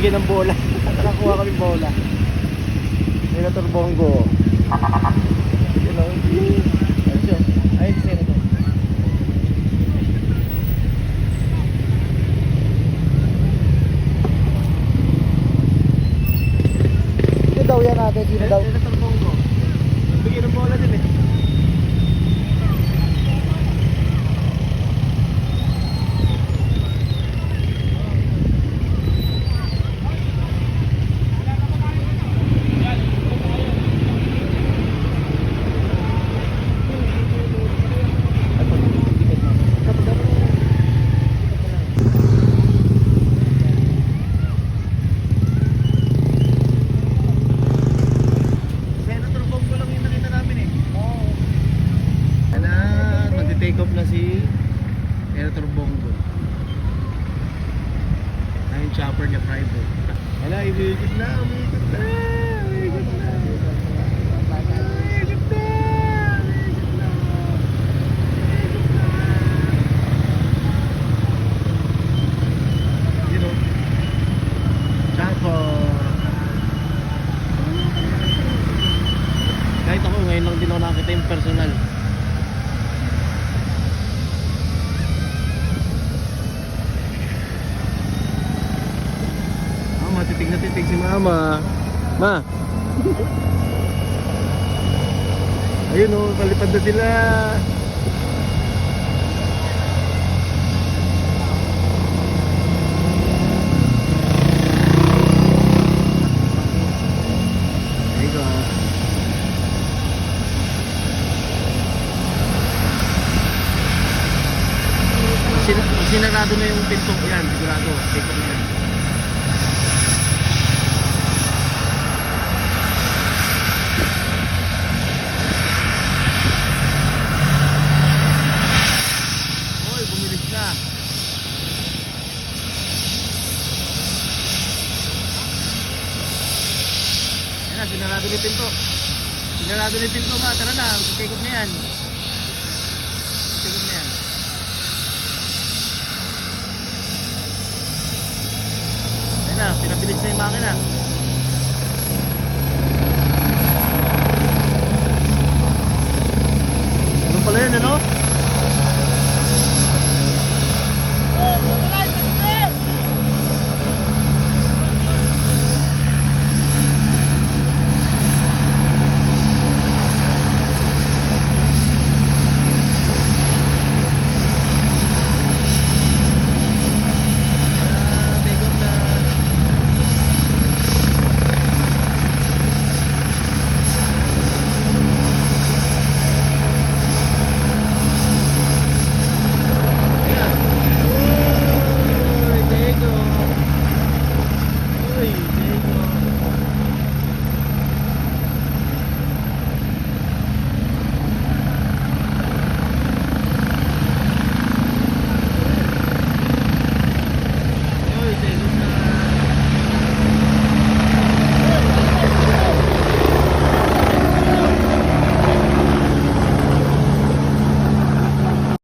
bigyan ng bola. Nakakuha kami bola. Senator Bongo. Yun o. Ayun siya. Ayun si Senator. Sino daw yan natin? Sino daw? Senator Bongo. Bigyan ng bola din eh. Take off na si Senator Bongo. Ay, yung chopper niya private. Wala, umikot na, umikot na, umikot na. Umikot na, umikot na. You know, chopper. Kahit ako, ngayon lang din ako nakakita yung personal. Titig na titig si mama. Ma. Ayun o, palipad na sila. There you go. Sinarado na yung pinto yan, sigurado. Take off na yan. Sinarado ni pinto. Sinarado ni pinto ba? Tara na, take off na yan. Take off na yan. Ayun na, pinabilis na yung makina.